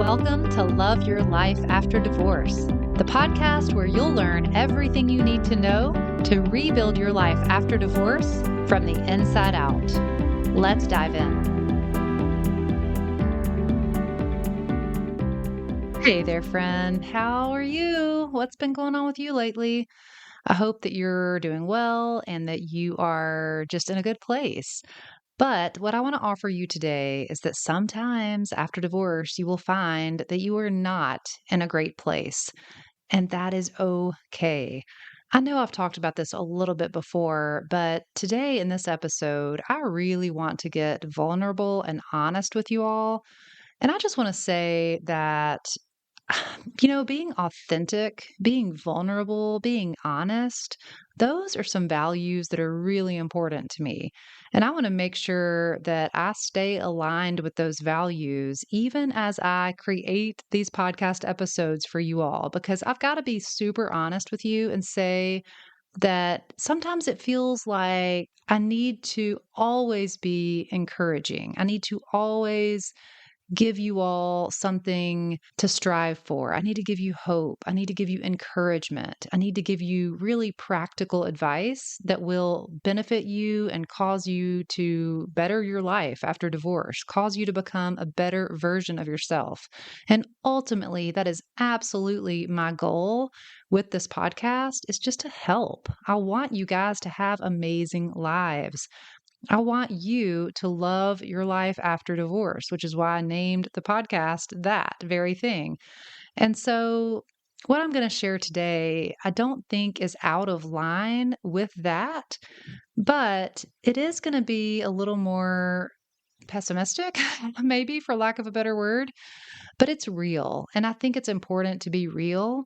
Welcome to Love Your Life After Divorce, the podcast where you'll learn everything you need to know to rebuild your life after divorce from the inside out. Let's dive in. Hey there, friend. How are you? What's been going on with you lately? I hope that you're doing well and that you are just in a good place. But what I want to offer you today is that sometimes after divorce, you will find that you are not in a great place, and that is okay. I know I've talked about this a little bit before, but today in this episode, I really want to get vulnerable and honest with you all. And I just want to say that being authentic, being vulnerable, being honest, those are some values that are really important to me. And I want to make sure that I stay aligned with those values, even as I create these podcast episodes for you all, because I've got to be super honest with you and say that sometimes it feels like I need to always be encouraging. I need to always give you all something to strive for. I need to give you hope. I need to give you encouragement. I need to give you really practical advice that will benefit you and cause you to better your life after divorce, cause you to become a better version of yourself. And ultimately, that is absolutely my goal with this podcast is just to help. I want you guys to have amazing lives. I want you to love your life after divorce, which is why I named the podcast that very thing. And so, what I'm going to share today, I don't think is out of line with that, but it is going to be a little more pessimistic, maybe for lack of a better word, but it's real. And I think it's important to be real.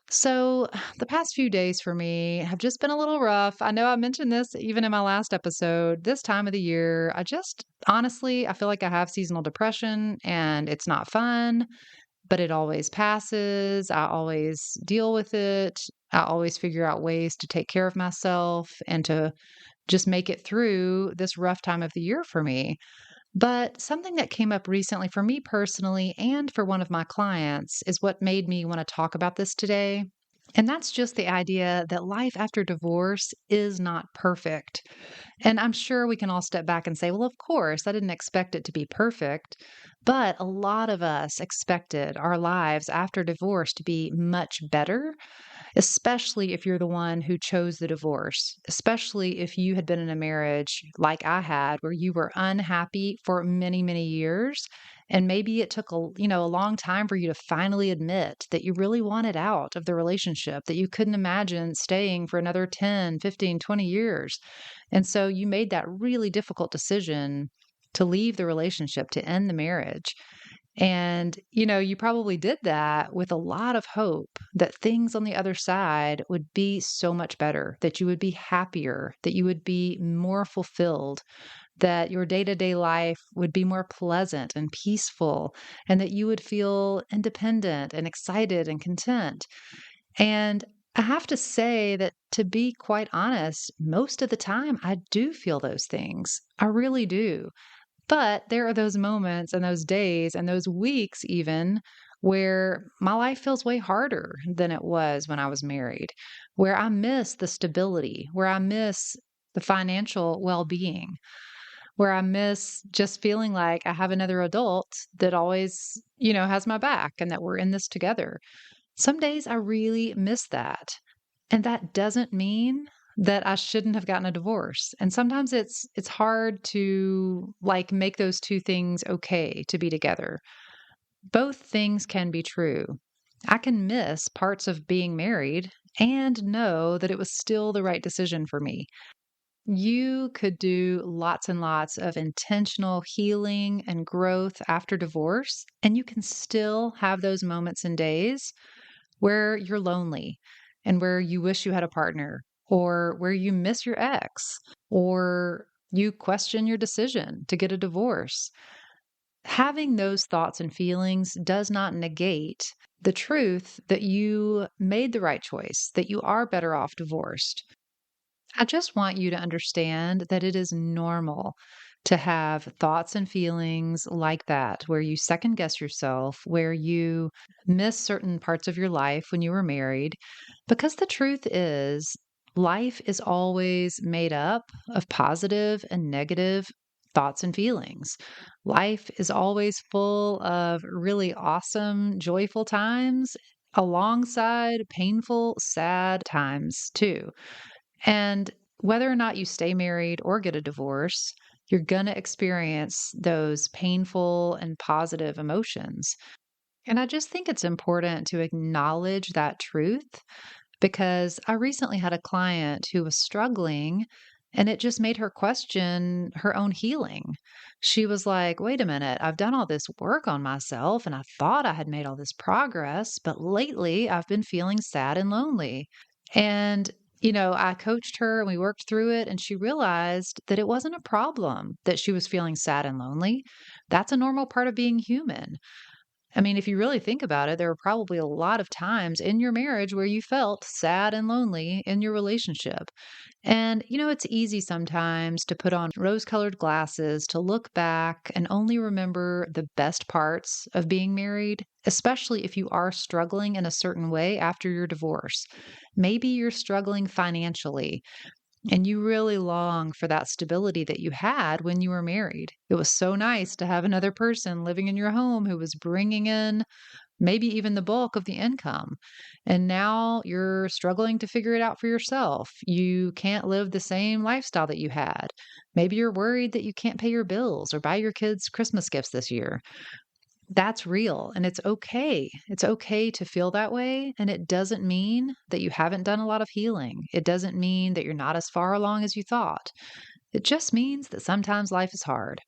So, the past few days for me have just been a little rough. I know I mentioned this even in my last episode. This time of the year, I feel like I have seasonal depression and it's not fun, but it always passes. I always deal with it. I always figure out ways to take care of myself and to just make it through this rough time of the year for me. But something that came up recently for me personally and for one of my clients is what made me want to talk about this today. And that's just the idea that life after divorce is not perfect. And I'm sure we can all step back and say, well, of course, I didn't expect it to be perfect. But a lot of us expected our lives after divorce to be much better, especially if you're the one who chose the divorce, especially if you had been in a marriage like I had where you were unhappy for many, many years. And maybe it took a long time for you to finally admit that you really wanted out of the relationship, that you couldn't imagine staying for another 10, 15, 20 years. And so you made that really difficult decision to leave the relationship, to end the marriage. And, you probably did that with a lot of hope that things on the other side would be so much better, that you would be happier, that you would be more fulfilled, that your day to day life would be more pleasant and peaceful, and that you would feel independent and excited and content. And I have to say that to be quite honest, most of the time I do feel those things. I really do. But there are those moments and those days and those weeks even where my life feels way harder than it was when I was married, where I miss the stability, where I miss the financial well-being, where I miss just feeling like I have another adult that always, has my back and that we're in this together. Some days I really miss that. And that doesn't mean that I shouldn't have gotten a divorce. And sometimes it's hard to like make those two things okay to be together. Both things can be true. I can miss parts of being married and know that it was still the right decision for me. You could do lots and lots of intentional healing and growth after divorce, and you can still have those moments and days where you're lonely and where you wish you had a partner, or where you miss your ex, or you question your decision to get a divorce. Having those thoughts and feelings does not negate the truth that you made the right choice, that you are better off divorced. I just want you to understand that it is normal to have thoughts and feelings like that, where you second guess yourself, where you miss certain parts of your life when you were married. Because the truth is, life is always made up of positive and negative thoughts and feelings. Life is always full of really awesome, joyful times alongside painful, sad times too. And whether or not you stay married or get a divorce, you're going to experience those painful and positive emotions. And I just think it's important to acknowledge that truth because I recently had a client who was struggling and it just made her question her own healing. She was like, wait a minute, I've done all this work on myself and I thought I had made all this progress, but lately I've been feeling sad and lonely. And I coached her and we worked through it, and she realized that it wasn't a problem that she was feeling sad and lonely. That's a normal part of being human. I mean, if you really think about it, there were probably a lot of times in your marriage where you felt sad and lonely in your relationship. And, it's easy sometimes to put on rose colored glasses, to look back and only remember the best parts of being married, especially if you are struggling in a certain way after your divorce. Maybe you're struggling financially. And you really long for that stability that you had when you were married. It was so nice to have another person living in your home who was bringing in maybe even the bulk of the income. And now you're struggling to figure it out for yourself. You can't live the same lifestyle that you had. Maybe you're worried that you can't pay your bills or buy your kids Christmas gifts this year. That's real and it's okay. It's okay to feel that way. And it doesn't mean that you haven't done a lot of healing. It doesn't mean that you're not as far along as you thought. It just means that sometimes life is hard.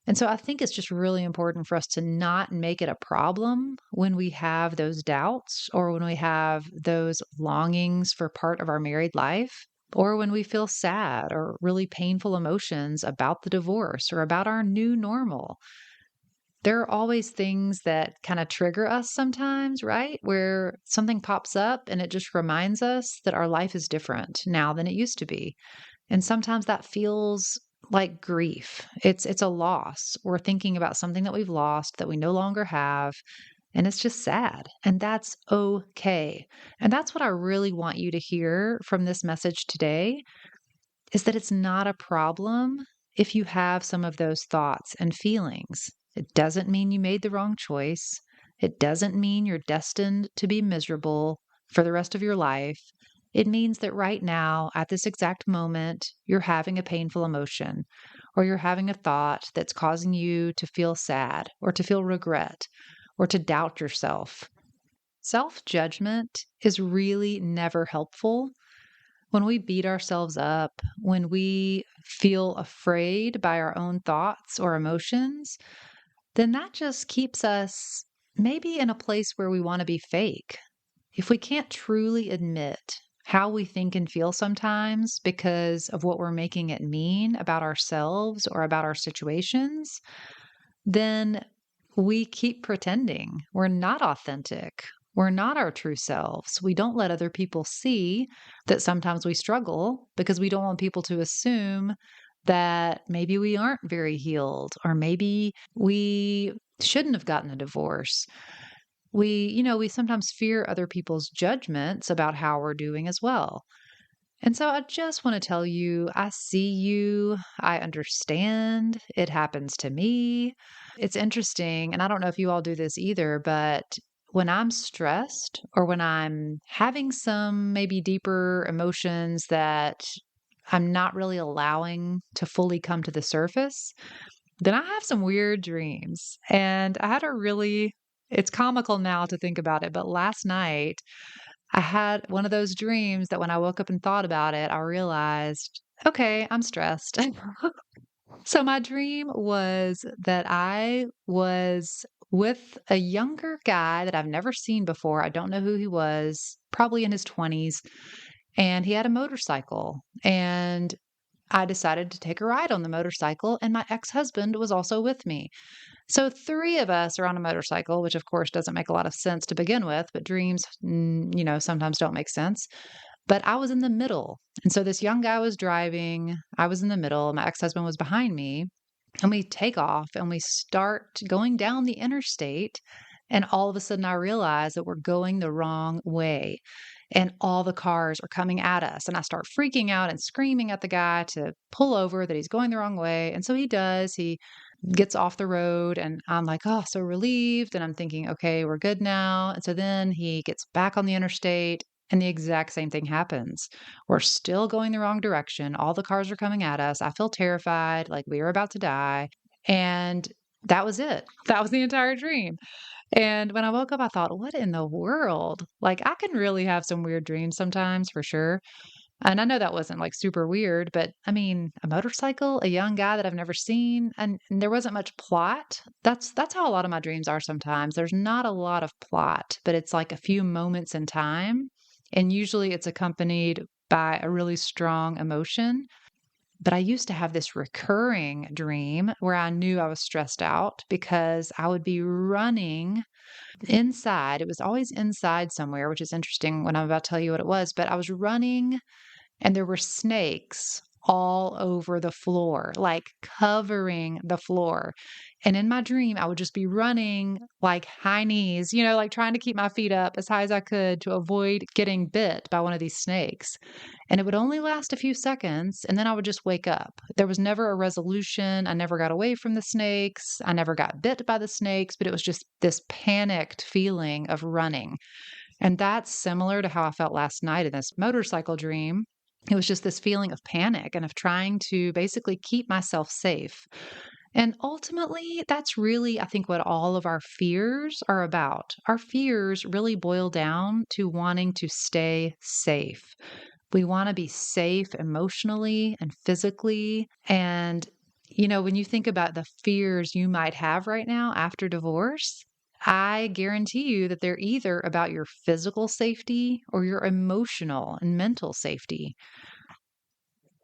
And so I think it's just really important for us to not make it a problem when we have those doubts or when we have those longings for part of our married life. Or when we feel sad or really painful emotions about the divorce or about our new normal. There are always things that kind of trigger us sometimes, right? Where something pops up and it just reminds us that our life is different now than it used to be. And sometimes that feels like grief. It's a loss. We're thinking about something that we've lost that we no longer have, and it's just sad. And that's okay. And that's what I really want you to hear from this message today is that it's not a problem if you have some of those thoughts and feelings. It doesn't mean you made the wrong choice. It doesn't mean you're destined to be miserable for the rest of your life. It means that right now, at this exact moment, you're having a painful emotion, or you're having a thought that's causing you to feel sad, or to feel regret, or to doubt yourself. Self judgment is really never helpful. When we beat ourselves up, when we feel afraid by our own thoughts or emotions, then that just keeps us maybe in a place where we want to be fake. If we can't truly admit how we think and feel sometimes because of what we're making it mean about ourselves or about our situations, then we keep pretending we're not authentic. We're not our true selves. We don't let other people see that sometimes we struggle because we don't want people to assume that maybe we aren't very healed or maybe we shouldn't have gotten a divorce. We sometimes fear other people's judgments about how we're doing as well. And so I just want to tell you, I see you. I understand. It happens to me. It's interesting. And I don't know if you all do this either, but when I'm stressed or when I'm having some maybe deeper emotions that I'm not really allowing to fully come to the surface, then I have some weird dreams. And I had a really, it's comical now to think about it, but last night I had one of those dreams that when I woke up and thought about it, I realized, okay, I'm stressed. So my dream was that I was with a younger guy that I've never seen before. I don't know who he was, probably in his 20s, and he had a motorcycle. And I decided to take a ride on the motorcycle, and my ex-husband was also with me. So three of us are on a motorcycle, which of course doesn't make a lot of sense to begin with, but dreams, sometimes don't make sense. But I was in the middle. And so this young guy was driving. I was in the middle. My ex husband was behind me. And we take off and we start going down the interstate. And all of a sudden, I realize that we're going the wrong way. And all the cars are coming at us. And I start freaking out and screaming at the guy to pull over, that he's going the wrong way. And so he does. He gets off the road. And I'm like, oh, so relieved. And I'm thinking, okay, we're good now. And so then he gets back on the interstate. And the exact same thing happens. We're still going the wrong direction. All the cars are coming at us. I feel terrified, like we were about to die. And that was it. That was the entire dream. And when I woke up, I thought, what in the world? Like, I can really have some weird dreams sometimes, for sure. And I know that wasn't like super weird, but I mean, a motorcycle, a young guy that I've never seen, and there wasn't much plot. That's how a lot of my dreams are sometimes. There's not a lot of plot, but it's like a few moments in time. And usually it's accompanied by a really strong emotion. But I used to have this recurring dream where I knew I was stressed out because I would be running inside. It was always inside somewhere, which is interesting when I'm about to tell you what it was. But I was running and there were snakes all over the floor, like covering the floor. And in my dream, I would just be running like high knees, like trying to keep my feet up as high as I could to avoid getting bit by one of these snakes. And it would only last a few seconds, and then I would just wake up. There was never a resolution. I never got away from the snakes. I never got bit by the snakes, but it was just this panicked feeling of running. And that's similar to how I felt last night in this motorcycle dream. It was just this feeling of panic and of trying to basically keep myself safe. And ultimately, that's really, I think, what all of our fears are about. Our fears really boil down to wanting to stay safe. We want to be safe emotionally and physically. And, when you think about the fears you might have right now after divorce, I guarantee you that they're either about your physical safety or your emotional and mental safety.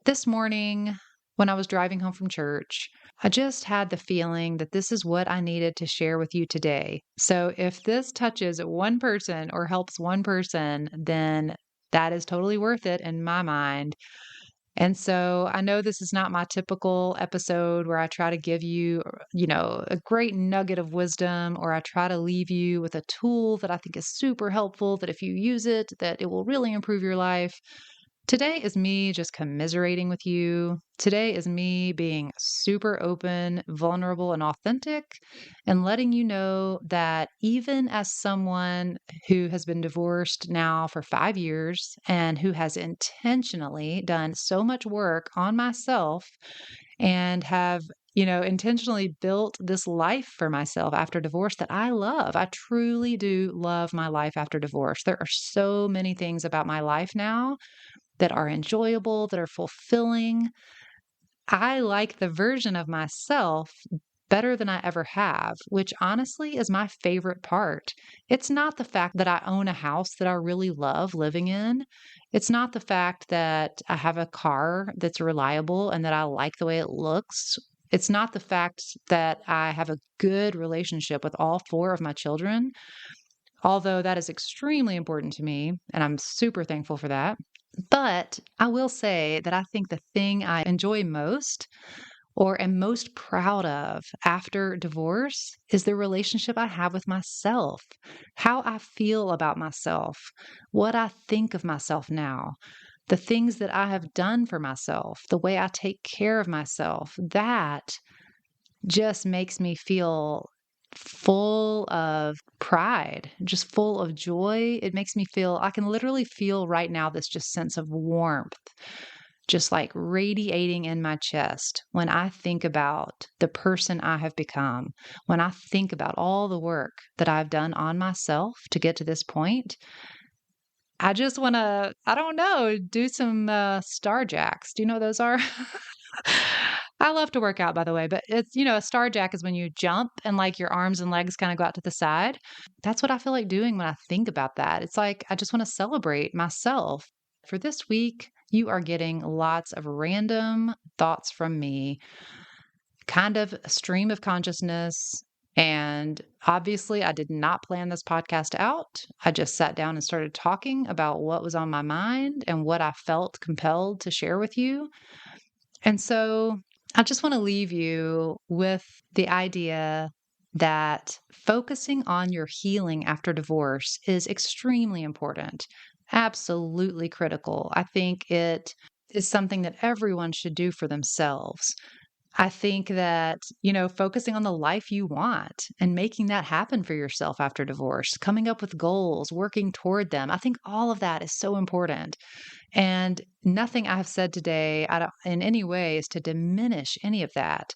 This morning, when I was driving home from church, I just had the feeling that this is what I needed to share with you today. So if this touches one person or helps one person, then that is totally worth it in my mind. And so I know this is not my typical episode where I try to give you, a great nugget of wisdom, or I try to leave you with a tool that I think is super helpful, that if you use it, that it will really improve your life. Today is me just commiserating with you. Today is me being super open, vulnerable, and authentic, and letting you know that even as someone who has been divorced now for 5 years and who has intentionally done so much work on myself and have intentionally built this life for myself after divorce that I love. I truly do love my life after divorce. There are so many things about my life now that are enjoyable, that are fulfilling. I like the version of myself better than I ever have, which honestly is my favorite part. It's not the fact that I own a house that I really love living in. It's not the fact that I have a car that's reliable and that I like the way it looks. It's not the fact that I have a good relationship with all four of my children, although that is extremely important to me, and I'm super thankful for that. But I will say that I think the thing I enjoy most or am most proud of after divorce is the relationship I have with myself, how I feel about myself, what I think of myself now, the things that I have done for myself, the way I take care of myself. That just makes me feel full of pride, just full of joy. It makes me feel, I can literally feel right now this just sense of warmth, just like radiating in my chest when I think about the person I have become, when I think about all the work that I've done on myself to get to this point. I just want to, I don't know, do some star jacks. Do you know what those are? I love to work out, by the way, but it's, a star jack is when you jump and like your arms and legs kind of go out to the side. That's what I feel like doing when I think about that. It's like I just want to celebrate myself. For this week, you are getting lots of random thoughts from me, kind of a stream of consciousness. And obviously, I did not plan this podcast out. I just sat down and started talking about what was on my mind and what I felt compelled to share with you. And so I just want to leave you with the idea that focusing on your healing after divorce is extremely important, absolutely critical. I think it is something that everyone should do for themselves. I think that, focusing on the life you want and making that happen for yourself after divorce, coming up with goals, working toward them, I think all of that is so important. And nothing I have said today in any way is to diminish any of that.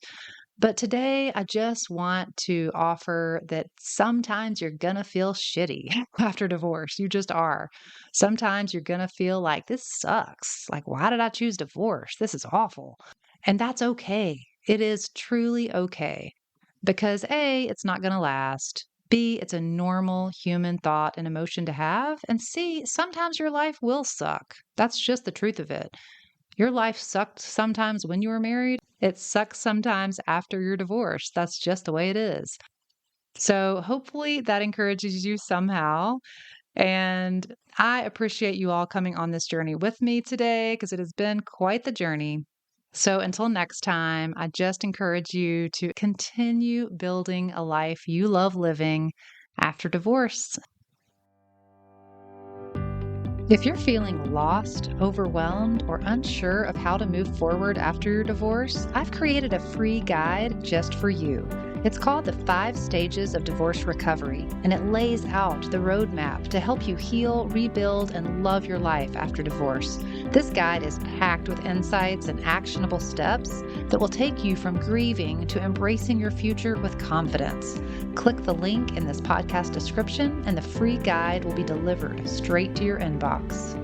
But today, I just want to offer that sometimes you're going to feel shitty after divorce. You just are. Sometimes you're going to feel like this sucks. Like, why did I choose divorce? This is awful. And that's okay. It is truly okay because A, it's not going to last. B, it's a normal human thought and emotion to have. And C, sometimes your life will suck. That's just the truth of it. Your life sucked sometimes when you were married. It sucks sometimes after your divorce. That's just the way it is. So hopefully that encourages you somehow. And I appreciate you all coming on this journey with me today because it has been quite the journey. So until next time, I just encourage you to continue building a life you love living after divorce. If you're feeling lost, overwhelmed, or unsure of how to move forward after your divorce, I've created a free guide just for you. It's called the 5 Stages of Divorce Recovery, and it lays out the roadmap to help you heal, rebuild, and love your life after divorce. This guide is packed with insights and actionable steps that will take you from grieving to embracing your future with confidence. Click the link in this podcast description, and the free guide will be delivered straight to your inbox.